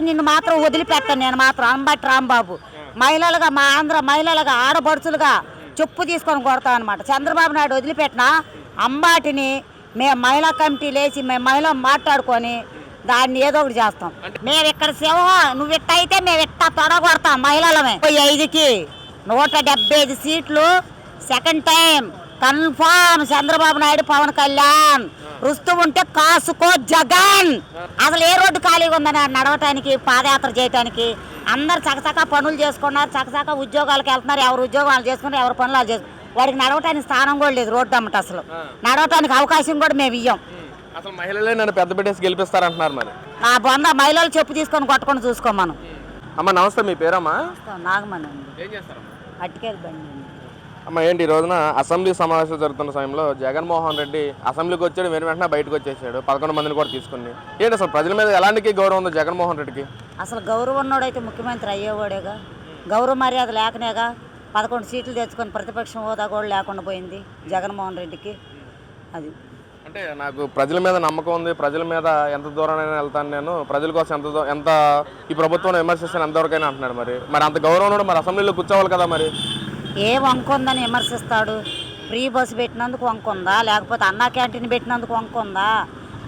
నిన్ను మాత్రం వదిలిపెట్టాను. నేను మాత్రం అంబటి రాంబాబు మహిళలుగా, మా ఆంధ్ర మహిళలుగా, ఆడపడుచులుగా చెప్పు తీసుకొని కొడతాం అనమాట. చంద్రబాబు నాయుడు వదిలిపెట్టిన అంబాటిని మేము మహిళా కమిటీ లేచి మేము మహిళ మాట్లాడుకొని దాన్ని ఏదో ఒకటి చేస్తాం. మేము ఇక్కడ సింహం, నువ్వు ఇట్ట అయితే మేము ఇట్ట తొడగొడతాం. మహిళలమే 5కి 175 సీట్లు second time confirm Chandrababu Naidu, Pawan Kalyan. రుస్తూ ఉంటే కాసుకో జగన్. అసలు ఏ రోడ్డు ఖాళీగా ఉందని నడవటానికి, పాదయాత్ర చేయడానికి అందరు చకచకా పనులు చేసుకున్నారు, చకచకా ఉద్యోగాలకు వెళ్తున్నారు. ఎవరు ఉద్యోగాలు చేసుకున్నారు, ఎవరు పనులు వాళ్ళు చేసుకున్నారు. వాడికి నడవటానికి స్థానం కూడా లేదు రోడ్డు అమ్మట. అసలు నడవటానికి అవకాశం కూడా మేము ఇయ్యం. అసలు మహిళలే నన్ను పెద్ద పెట్టేసి గెలిపిస్తారంటున్నారు. మరి ఆ బొంద మహిళలు చెప్పు తీసుకొని కొట్టుకొని చూసుకోం మనం. అమ్మ నమస్తే, మీ పేరమ్మా? నాగమని ఏం చేస్తారమ్మా? అట్టికేది బండి. అమ్మ ఏంటి ఈ రోజున అసెంబ్లీ సమావేశం జరుగుతున్న సమయంలో జగన్మోహన్ రెడ్డి అసెంబ్లీకి వచ్చాడు, వెంటనే బయటకు వచ్చేసాడు, 11 మందిని కూడా తీసుకుని. ఏంటి అసలు ప్రజల మీద ఎలాంటి గౌరవం ఉంది జగన్మోహన్ రెడ్డికి? అసలు గౌరవం ఉన్నోడైతే ముఖ్యమంత్రి అయ్యేవాడేగా. గౌరవ మర్యాద లేకనేగా 11 సీట్లు తెచ్చుకొని ప్రతిపక్షం హోదా కూడా లేకుండా పోయింది జగన్మోహన్ రెడ్డికి. అది అంటే నాకు ప్రజల మీద నమ్మకం ఉంది, ప్రజల మీద ఎంత దూరమైనా వెళ్తాను నేను, ప్రజల కోసం ఎంత ఈ ప్రభుత్వం విమర్శిస్తాను ఎంతవరకైనా అంటున్నాడు. మరి అంత గౌరవం ఉన్నాడు, మరి అసెంబ్లీలో కూర్చోవాలి కదా. మరి ఏ వంక ఉందని విమర్శిస్తాడు? ఫ్రీ బస్సు పెట్టినందుకు వంక ఉందా? లేకపోతే అన్నా క్యాంటీన్ పెట్టినందుకు వంక ఉందా?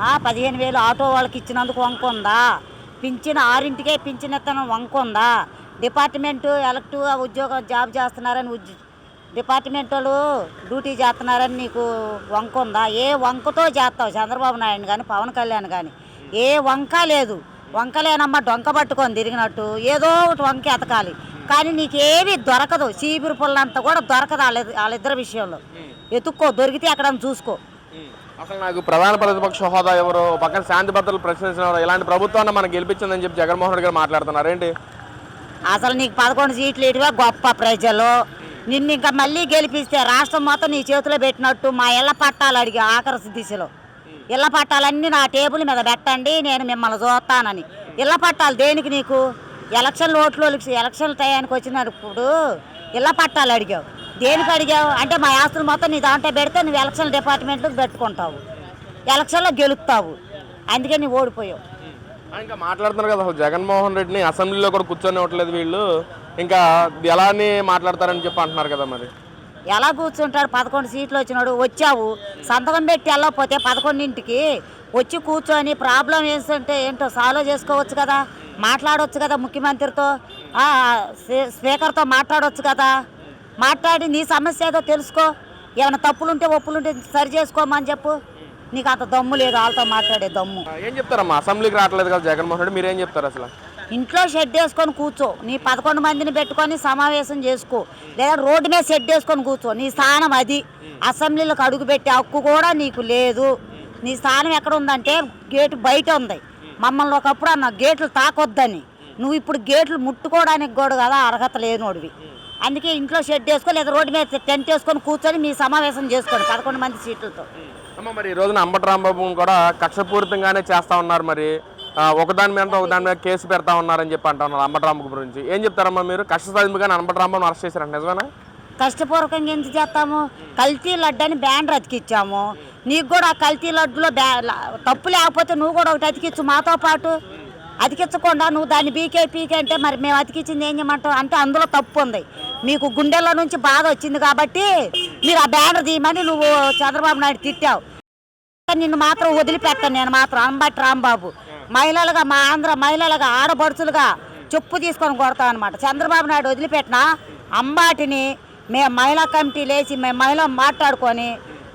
15,000 ఆటో వాళ్ళకి ఇచ్చినందుకు వంక ఉందా? పింఛన్ 6ంటికే పింఛన్ ఎత్తనం వంక ఉందా? డిపార్ట్మెంటు ఎలక్టివ్ ఉద్యోగం జాబ్ చేస్తున్నారని డిపార్ట్మెంట్ వాళ్ళు డ్యూటీ చేస్తున్నారని నీకు వంక ఉందా? ఏ వంకతో చేస్తావు చంద్రబాబు నాయుడు కానీ, పవన్ కళ్యాణ్ కానీ? ఏ వంక లేదు. వంకలేనమ్మా డొంక పట్టుకొని తిరిగినట్టు ఏదో ఒకటి వంక ఎతకాలి. కానీ నీకేమీ దొరకదు. చీపురు పుల్లంతా కూడా దొరకదు వాళ్ళిద్దరి విషయంలో. ఎత్తుక్కో, దొరికితే అక్కడ చూసుకో. అసలు నాకు ప్రధాన ప్రతిపక్ష హోదా ఎవరు, పక్కన శాంతి భద్రతలు ప్రశ్నించిన ఇలాంటి ప్రభుత్వాన్ని మనకు గెలిపించిందని చెప్పి జగన్మోహన్ రెడ్డి గారు మాట్లాడుతున్నారు. ఏంటి అసలు నీకు 11 సీట్లు ఇటువే గొప్ప ప్రజలు. నిన్ను ఇంకా మళ్ళీ గెలిపిస్తే రాష్ట్రం మొత్తం నీ చేతిలో పెట్టినట్టు మా ఇళ్ల పట్టాలు అడిగి ఆఖరి దిశలో ఇళ్ల పట్టాలన్నీ నా టేబుల్ మీద పెట్టండి, నేను మిమ్మల్ని చూస్తానని. ఇళ్ల పట్టాలు దేనికి నీకు? ఎలక్షన్లు ఎలక్షన్ టయానికి వచ్చినప్పుడు ఇళ్ల పట్టాలు అడిగావు. దేనికి అడిగావు అంటే మా ఆస్తులు మొత్తం నీ దాంట్లో పెడితే నువ్వు ఎలక్షన్ డిపార్ట్మెంట్లోకి పెట్టుకుంటావు, ఎలక్షన్లో గెలుపుతావు. అందుకే నువ్వు ఓడిపోయావు. ఇంకా మాట్లాడుతున్నారు కదా అసలు జగన్మోహన్ రెడ్డిని అసెంబ్లీలో కూడా కూర్చొని ఇవ్వట్లేదు వీళ్ళు, ఇంకా ఎలా అని మాట్లాడతారని చెప్పి అంటున్నారు కదా. మరి ఎలా కూర్చుంటాడు? 11 సీట్లు వచ్చినాడు, వచ్చావు సంతకం పెట్టి వెళ్ళకపోతే 11ంటికి వచ్చి కూర్చొని ప్రాబ్లం ఏంటంటే ఏంటో సాల్వ్ చేసుకోవచ్చు కదా, మాట్లాడవచ్చు కదా, ముఖ్యమంత్రితో స్పీకర్తో మాట్లాడవచ్చు కదా. మాట్లాడి నీ సమస్య ఏదో తెలుసుకో, ఏమైనా తప్పులుంటే ఒప్పులుంటే సరి చేసుకోమని చెప్పు. నీకు అంత దమ్ము లేదు వాళ్ళతో మాట్లాడే దమ్ము. ఏం చెప్తారమ్మా? అసెంబ్లీకి రావట్లేదు కదా జగన్మోహన్ రెడ్డి, మీరేం చెప్తారు? అసలు ఇంట్లో షెడ్ వేసుకొని కూర్చో, నీ 11 మందిని పెట్టుకొని సమావేశం చేసుకో, లేదా రోడ్డు మీద షెడ్ వేసుకొని కూర్చో. నీ స్థానం అది. అసెంబ్లీలకు అడుగు పెట్టే హక్కు కూడా నీకు లేదు. నీ స్థానం ఎక్కడ ఉందంటే గేటు బయట ఉంది. మమ్మల్ని ఒకప్పుడు అన్న గేట్లు తాకొద్దని, నువ్వు ఇప్పుడు గేట్లు ముట్టుకోవడానికి కూడా కదా అర్హత లేనోడివి. అందుకే ఇంట్లో షెడ్ వేసుకో, లేదా రోడ్డు మీద టెంట్ వేసుకొని కూర్చొని మీ సమావేశం చేసుకోండి 11 మంది సీట్లతో. అమ్మ మరి ఈ రోజున అంబటి రాంబాబు కూడా కక్షపూరితంగానే చేస్తా ఉన్నారు. మరి ఒకదాని మీద కేసు పెడతా ఉన్నారని చెప్పి అంటా ఉన్నారు అంబటి రాంబాబు గురించి. ఏం చెప్తారమ్మా మీరు? కష్ట సాధింపుగానే అంబటి రాంబాబుని అరెస్ట్ చేశారంట, నిజమేనా? కష్టపూర్వకంగా ఎందుకు చేస్తాము? కల్తీ లడ్డు అని బ్యాన్ అతికిచ్చాము. నీకు కూడా ఆ కల్తీ లడ్డులో తప్పు లేకపోతే నువ్వు కూడా ఒకటి అతికిచ్చు మాతో పాటు. అతికించకుండా నువ్వు దాన్ని పీకే అంటే మరి మేము అతికిచ్చింది ఏం చేయమంటావు అంటే అందులో తప్పు ఉంది. మీకు గుండెల్లో నుంచి బాధ వచ్చింది కాబట్టి మీరు ఆ బ్యానర్ తీయమని నువ్వు చంద్రబాబు నాయుడు తిట్టావు. నిన్ను మాత్రం వదిలిపెట్టాను. నేను మాత్రం అంబటి రాంబాబు మహిళలుగా, మా ఆంధ్ర మహిళలుగా, ఆడపడుచులుగా చెప్పు తీసుకొని కొడతాం అనమాట. చంద్రబాబు నాయుడు వదిలిపెట్టిన అంబాటిని మేము మహిళా కమిటీ లేచి మేము మహిళ మాట్లాడుకొని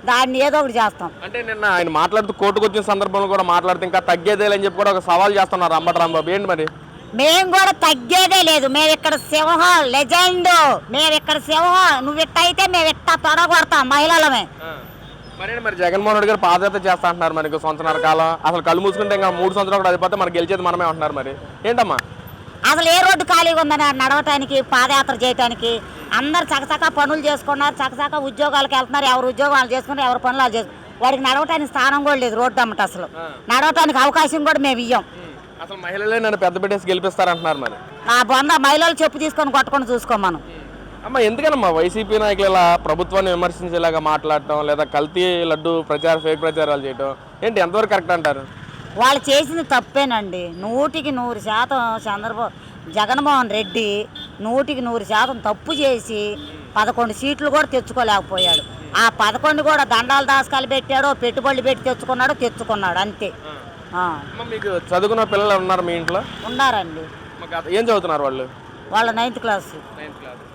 దాన్ని ఏదో ఒకటి చేస్తాం. అంటే నిన్న ఆయన మాట్లాడుతూ కోర్టుకు వచ్చిన సందర్భంలో కూడా మాట్లాడుతూ ఇంకా తగ్గేదేలని చెప్పి కూడా ఒక సవాల్ చేస్తున్నారు అంబటి రాంబాబు. ఏంటి మరి? మేము కూడా తగ్గేదే లేదు. మేము ఇక్కడ సింహం, లెజెండ్. మేము ఇక్కడ సింహం, నువ్వు ఇట్ట అయితే మేము ఇట్ట తొడగొడతాం మహిళలమే. మరి జగన్మోహన్ రెడ్డి గారు పాదయాత్ర చేస్తా అంటున్నారు. మనకి సంవత్సరాల కాలం అసలు కళ్ళు మూసుకుంటే ఇంకా 3 సంవత్సరాలు కూడా అయిపోతే మనకి గెలిచేది మనమే అంటున్నారు. మరి ఏంటమ్మా? అసలు ఏ రోడ్డు ఖాళీగా ఉందని నడవటానికి, పాదయాత్ర చేయడానికి అందరు చకచకా పనులు చేసుకున్నారు, చకచకా ఉద్యోగాలకు వెళ్తున్నారు, ఎవరు ఉద్యోగాలు చేసుకున్నారు, ఎవరు పనులు వాళ్ళు చేసుకున్నారు. వాడికి నడవటానికి స్థానం కూడా లేదు రోడ్డు అమ్మట. అసలు నడవటానికి అవకాశం కూడా మేము ఇయ్యం. అసలు మహిళలే నన్ను పెద్ద పెట్టేసి గెలిపిస్తారంటున్నారు. మరి ఆ బొంద మహిళలు చెప్పు తీసుకొని కొట్టుకొని చూసుకో మనం. అమ్మ ఎందుకనమ్మా వైసీపీ నాయకులు ఇలా ప్రభుత్వాన్ని విమర్శించేలాగా మాట్లాడటం, లేదా కల్తీ లడ్డు ఫేక్ ప్రచారాలు చేయటం ఏంటి, ఎంతవరకు కరెక్ట్ అంటారు? వాళ్ళు చేసింది తప్పేనండి. 100% జగన్మోహన్ రెడ్డి 100% తప్పు చేసి 11 సీట్లు కూడా తెచ్చుకోలేకపోయాడు. ఆ 11 కూడా దండాలు దాసకాలు పెట్టాడో పెట్టుబడులు పెట్టి తెచ్చుకున్నాడు అంతే. మీకు చదువుకున్న పిల్లలు ఉన్నారు మీ ఇంట్లో? ఉన్నారండి. ఏం చదువుతున్నారు వాళ్ళు? వాళ్ళ 9th క్లాస్.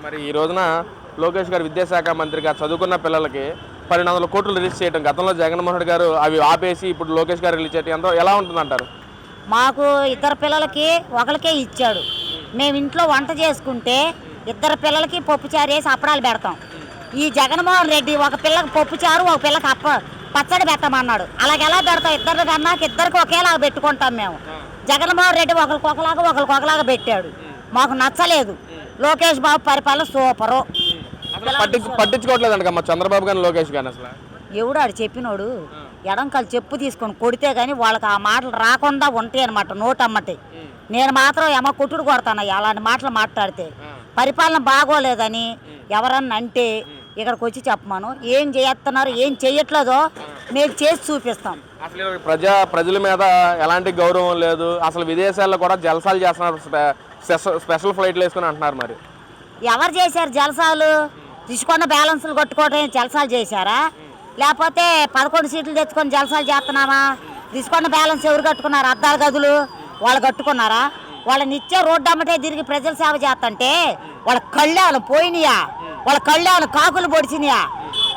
మరి ఈ రోజున లోకేష్ గారు విద్యాశాఖ మంత్రిగా చదువుకున్న పిల్లలకి 1200 కోట్లు రిలీజ్ చేయడం, గతంలో జగన్మోహన్ రెడ్డి గారు అవి ఆపేసి ఇప్పుడు లోకేష్ గారు రిలీజ్ చేయడం ఎంతో ఎలా ఉంటుందంటారు? మాకు 2 పిల్లలకి ఒకరికే ఇచ్చాడు. మేము ఇంట్లో వంట చేసుకుంటే 2 పిల్లలకి పప్పుచారు వేసి అప్పడాలు పెడతాం. ఈ జగన్మోహన్ రెడ్డి ఒక పిల్లకి పప్పుచారు ఒక పిల్లకి పచ్చడి పెట్టమన్నాడు. అలాగెలా పెడతాం? ఇద్దరు కన్నాక ఇద్దరికి ఒకేలాగా పెట్టుకుంటాం మేము. జగన్మోహన్ రెడ్డి ఒకరికొకలాగా పెట్టాడు. మాకు నచ్చలేదు. లోకేష్ బాబు పరిపాలన సూపరు. పట్టించుకోవట్లేదండి చంద్రబాబు గారిని లోకేష్ గారిని అసలు. ఎవడాడు చెప్పినోడు ఎడంకాలు చెప్పు తీసుకొని కొడితే కానీ వాళ్ళకి ఆ మాటలు రాకుండా ఉంటాయి అనమాట నోటమ్మటి. నేను మాత్రం ఏమో కొట్టుడు కొడతాను అలాంటి మాటలు మాట్లాడితే. పరిపాలన బాగోలేదని ఎవరన్నా అంటే ఇక్కడికి వచ్చి చెప్పమాను. ఏం చేస్తున్నారు ఏం చేయట్లేదో మేము చేసి చూపిస్తాం. అసలు ప్రజల మీద ఎలాంటి గౌరవం లేదు. అసలు విదేశాల్లో కూడా జలసాలు చేస్తున్నారు, స్పెషల్ ఫ్లైట్లు వేసుకుని అంటున్నారు. మరి ఎవరు చేశారు జలసాలు? తీసుకున్న బ్యాలెన్స్లు కొట్టుకోవడం జలసాలు చేశారా? లేకపోతే 11 సీట్లు తెచ్చుకొని జలసాలు చేస్తున్నామా? తీసుకున్న బ్యాలెన్స్ ఎవరు కట్టుకున్నారు? అద్దాల గదులు వాళ్ళు కట్టుకున్నారా? వాళ్ళ నిత్య రోడ్డు అమ్మటే తిరిగి ప్రజల సేవ చేస్తుంటే వాళ్ళ కళ్ళేమలు పోయినాయా? వాళ్ళ కళ్ళేమలు కాకులు పొడిచినాయా?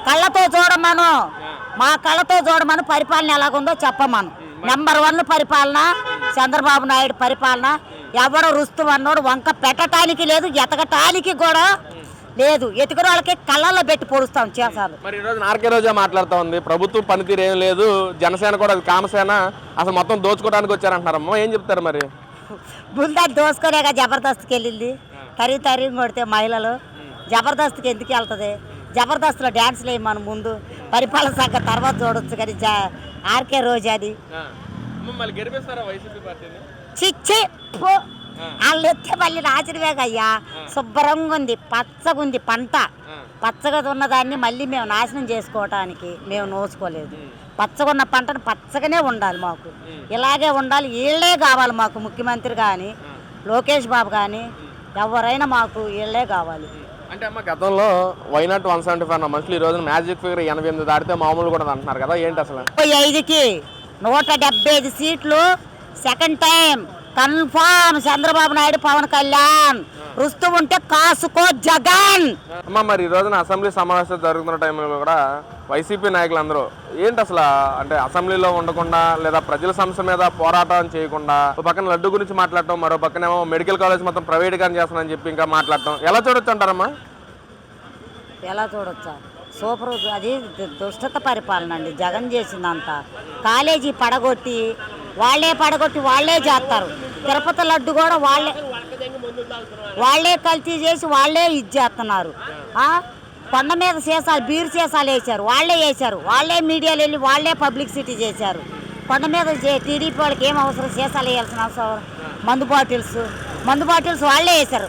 కళ్ళతో చూడమను, మా కళ్ళతో చూడమను పరిపాలన ఎలాగుందో చెప్పమను. నెంబర్ 1 పరిపాలన చంద్రబాబు నాయుడు పరిపాలన. ఎవడో రుస్తు అన్నోడు వంక పెట్టడానికి లేదు, ఎతకటానికి కూడా లేదు. ఎతుకున్న వాళ్ళకి కళ్ళల్లో పెట్టి పొడుస్తాం చేసాలు. మరి ఈరోజు ఆర్కే రోజా మాట్లాడుతూ ఉంది, ప్రభుత్వం పనితీరు ఏం లేదు, జనసేన కూడా కామసేన అసలు మొత్తం దోచుకోవడానికి వచ్చారంటున్నారమ్మా. ఏం చెప్తారు మరి? ముందా దోసుకునేగా జబర్దస్త్కి వెళ్ళింది. తరిగి కొడితే మహిళలు జబర్దస్త్కి ఎందుకు వెళ్తుంది? జబర్దస్త్లో డ్యాన్స్లు వేయమని ముందు పరిపాలన సంఘ తర్వాత చూడొచ్చు. కానీ ఆర్కే రోజాది చిచ్చి వాళ్ళు ఎత్తే మళ్ళీ నాశనమేగా అయ్యా. శుభ్రంగా ఉంది, పచ్చగా ఉంది పంట. పచ్చగా ఉన్నదాన్ని మళ్ళీ మేము నాశనం చేసుకోవటానికి మేము నోచుకోలేదు. పచ్చగా ఉన్న పంటను పచ్చగానే ఉండాలి. మాకు ఇలాగే ఉండాలి. వీళ్ళే కావాలి మాకు. ముఖ్యమంత్రి కానీ లోకేష్ బాబు కానీ ఎవరైనా మాకు వీళ్ళే కావాలి. అంటే అమ్మ గతంలో వైనాట్ 175 మనుషులు ఈ రోజున మ్యాజిక్ ఫిగర్ 88 దాటితే మామూలు కూడా అంటున్నారు కదా, ఏంటి అసలు? 5కి 175 సీట్లు second time confirm Chandrababu Naidu Pawan Kalyan. రుస్తూ ఉంటే కాసుకో జగన్. అమ్మ మరి ఈ రోజున అసెంబ్లీ సమావేశాలు జరుగుతున్న టైంలో కూడా వైసీపీ నాయకులు అందరూ ఏంటి అసలు అంటే అసెంబ్లీలో ఉండకుండా లేదా ప్రజల సమస్య మీద పోరాటం చేయకుండా ఒక పక్కన లడ్డు గురించి మాట్లాడటం, మరో పక్కనేమో మెడికల్ కాలేజ్ మొత్తం ప్రైవేట్గా చేస్తానని చెప్పి ఇంకా మాట్లాడటం ఎలా చూడొచ్చు అంటారమ్మా? ఎలా చూడొచ్చా? సూపర్. అది దుష్టత పరిపాలన అండి జగన్ చేసిందంతా. కాలేజీ పడగొట్టి వాళ్ళే చేస్తారు. తిరుపతి లడ్డు కూడా వాళ్ళే కల్తీ చేసి వాళ్ళే ఇది చేస్తున్నారు. కొండ మీద సీసాలు బీరు సీసాలు వేశారు, వాళ్ళే వేశారు. వాళ్ళే మీడియాలో వెళ్ళి వాళ్ళే పబ్లిసిటీ చేశారు. కొండ మీద టీడీపీ వాళ్ళకి ఏం అవసరం సీసాలు వేయాల్సిన అవసరం? మందు బాటిల్స్ వాళ్ళే వేశారు.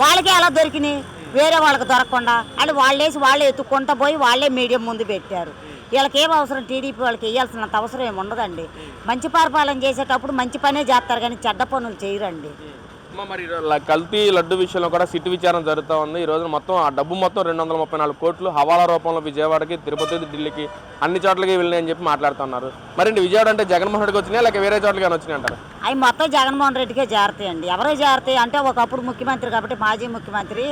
వాళ్ళకే అలా దొరికినాయి, వేరే వాళ్ళకి దొరకకుండా. అని వాళ్ళేసి వాళ్ళే ఎత్తుక్కుంటూ పోయి వాళ్ళే మీడియం ముందు పెట్టారు. వీళ్ళకి ఏం అవసరం? టీడీపీ వాళ్ళకి వేయాల్సినంత అవసరం ఏమి ఉండదండి. మంచి పరిపాలన చేసేటప్పుడు మంచి పనే చేస్తారు కానీ చెడ్డ పనులు చేయరండి. మరి కల్తీ లడ్డు విషయంలో కూడా సిట్ విచారణ జరుగుతూ ఉంది. ఈ రోజు మొత్తం ఆ డబ్బు మొత్తం 234 కోట్లు హవాలా రూపంలో విజయవాడకి, తిరుపతి, ఢిల్లీకి అన్ని చోట్లకి వెళ్ళినాయని చెప్పి మాట్లాడుతున్నారు. మరి విజయవాడ అంటే జగన్మోహన్ రెడ్డికి వచ్చినాయా లేక వేరే చోట్లకి వచ్చినాయి అంటారు? అవి మొత్తం జగన్మోహన్ రెడ్డికే జారుతాయండి. ఎవరో జారుతాయి అంటే ఒకప్పుడు ముఖ్యమంత్రి కాబట్టి మాజీ ముఖ్యమంత్రి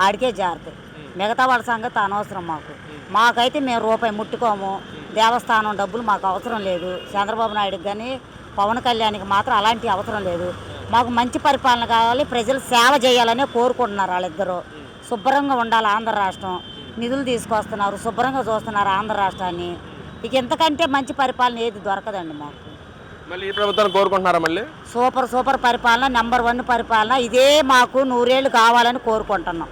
ఆడికే జారుతాయి. మిగతా వాళ్ళ సంగతి అనవసరం మాకు. మాకైతే మేము రూపాయి ముట్టుకోము. దేవస్థానం డబ్బులు మాకు అవసరం లేదు. చంద్రబాబు నాయుడుకి కానీ పవన్ కళ్యాణ్కి మాత్రం అలాంటి అవసరం లేదు. మాకు మంచి పరిపాలన కావాలి, ప్రజలు సేవ చేయాలనే కోరుకుంటున్నారు వాళ్ళిద్దరూ. శుభ్రంగా ఉండాలి ఆంధ్ర రాష్ట్రం. నిధులు తీసుకొస్తున్నారు, శుభ్రంగా చూస్తున్నారు ఆంధ్ర రాష్ట్రాన్ని. ఇక ఎంతకంటే మంచి పరిపాలన ఏది దొరకదండి మాకు. మళ్ళీ ఈ ప్రభుత్వాన్ని కోరుకుంటున్నారా? మళ్ళీ సూపర్ పరిపాలన, నెంబర్ 1 పరిపాలన ఇదే మాకు 100 ఏళ్ళు కావాలని కోరుకుంటున్నాం.